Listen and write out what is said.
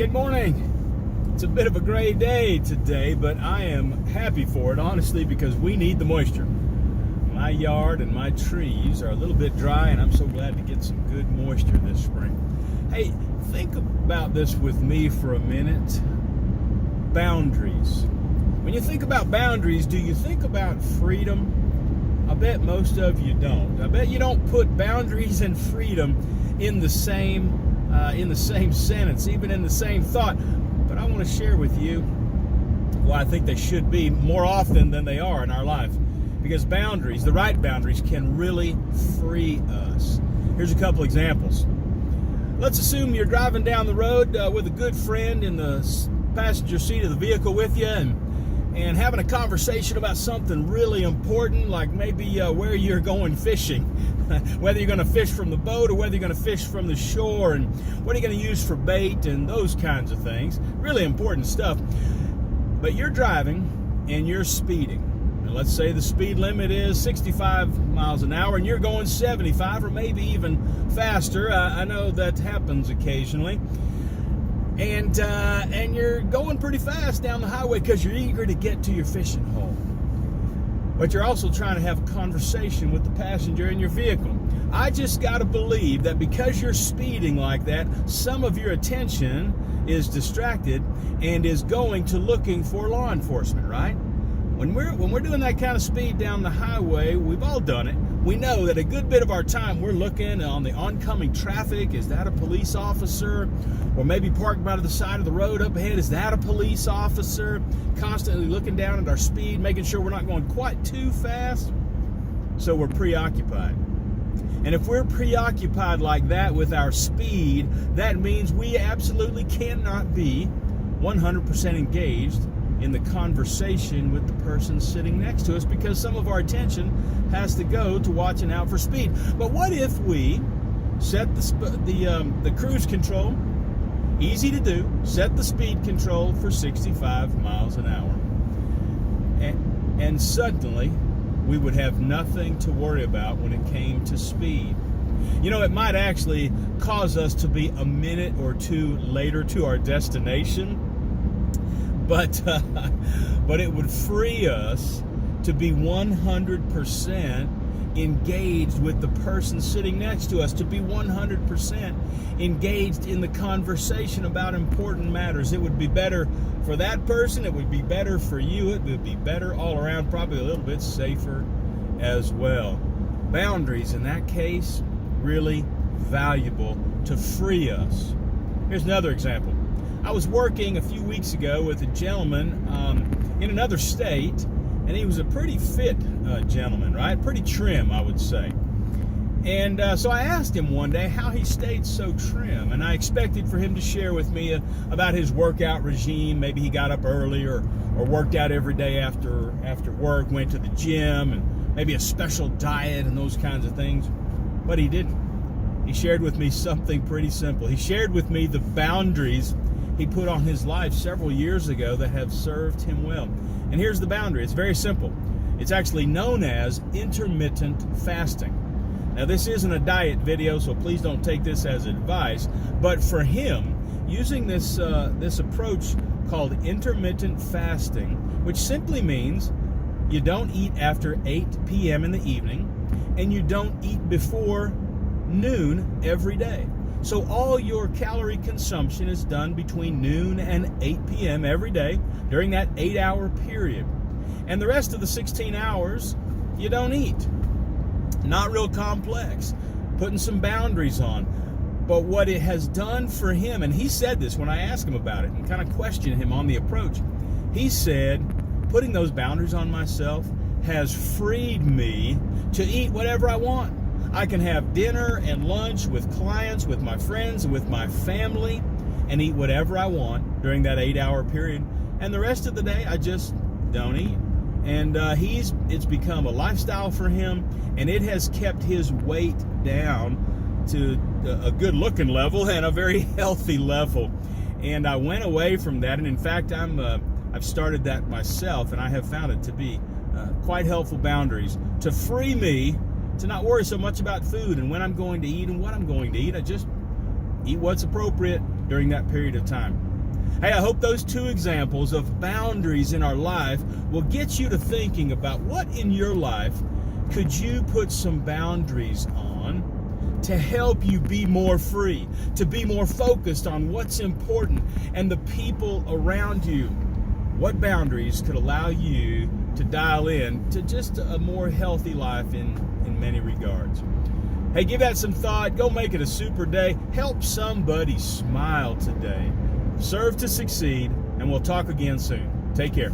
good morning. It's a bit of a gray day today, but I am happy for it, honestly, because we need the moisture. My yard and my trees are a little bit dry, and I'm so glad to get some good moisture this spring. Hey, think about this with me for a minute. Boundaries. When you think about boundaries, do you think about freedom? I bet most of you don't. I bet you don't put boundaries and freedom in the same sentence, even in the same thought. But I want to share with you why I think they should be more often than they are in our life. Because boundaries, the right boundaries, can really free us. Here's a couple examples. Let's assume you're driving down the road with a good friend in the passenger seat of the vehicle with you, and having a conversation about something really important, like maybe where you're going fishing, whether you're going to fish from the boat or whether you're going to fish from the shore, and what are you going to use for bait and those kinds of things. Really important stuff. But you're driving and you're speeding. And let's say the speed limit is 65 miles an hour and you're going 75 or maybe even faster. I know that happens occasionally. And you're going pretty fast down the highway because you're eager to get to your fishing hole. But you're also trying to have a conversation with the passenger in your vehicle. I just got to believe that because you're speeding like that, some of your attention is distracted and is going to looking for law enforcement, right? When we're doing that kind of speed down the highway, we've all done it. We know that a good bit of our time we're looking on the oncoming traffic. Is that a police officer? Or maybe parked by the side of the road up ahead. Is that a police officer? Constantly looking down at our speed, making sure we're not going quite too fast. So we're preoccupied. And if we're preoccupied like that with our speed, that means we absolutely cannot be 100% engaged in the conversation with the person sitting next to us, because some of our attention has to go to watching out for speed. But what if we set the cruise control, easy to do, set the speed control for 65 miles an hour, and suddenly we would have nothing to worry about when it came to speed. You know, it might actually cause us to be a minute or two later to our destination, but it would free us to be 100% engaged with the person sitting next to us, to be 100% engaged in the conversation about important matters. It would be better for that person. It would be better for you. It would be better all around, probably a little bit safer as well. Boundaries, in that case, really valuable to free us. Here's another example. I was working a few weeks ago with a gentleman in another state, and he was a pretty fit gentleman, right? Pretty trim, I would say. And so I asked him one day how he stayed so trim, and I expected for him to share with me about his workout regime. Maybe he got up early or worked out every day after work, went to the gym, and maybe a special diet and those kinds of things. But he didn't. He shared with me something pretty simple. He shared with me the boundaries he put on his life several years ago that have served him well. And here's the boundary. It's very simple. It's actually known as intermittent fasting. Now, this isn't a diet video, so please don't take this as advice. But for him, using this approach called intermittent fasting, which simply means you don't eat after 8 p.m. in the evening, and you don't eat before noon every day. So all your calorie consumption is done between noon and 8 p.m. every day during that 8-hour period. And the rest of the 16 hours, you don't eat. Not real complex. Putting some boundaries on. But what it has done for him, and he said this when I asked him about it and kind of questioned him on the approach, he said, putting those boundaries on myself has freed me to eat whatever I want. I can have dinner and lunch with clients, with my friends, with my family, and eat whatever I want during that 8-hour period. And the rest of the day, I just don't eat. And it's become a lifestyle for him, and it has kept his weight down to a good-looking level and a very healthy level. And I went away from that, and in fact, I've started that myself, and I have found it to be quite helpful boundaries to free me to not worry so much about food and when I'm going to eat and what I'm going to eat. I just eat what's appropriate during that period of time. Hey, I hope those two examples of boundaries in our life will get you to thinking about what in your life could you put some boundaries on to help you be more free, to be more focused on what's important and the people around you. What boundaries could allow you to dial in to just a more healthy life in many regards? Hey, give that some thought. Go make it a super day. Help somebody smile today. Serve to succeed, and we'll talk again soon. Take care.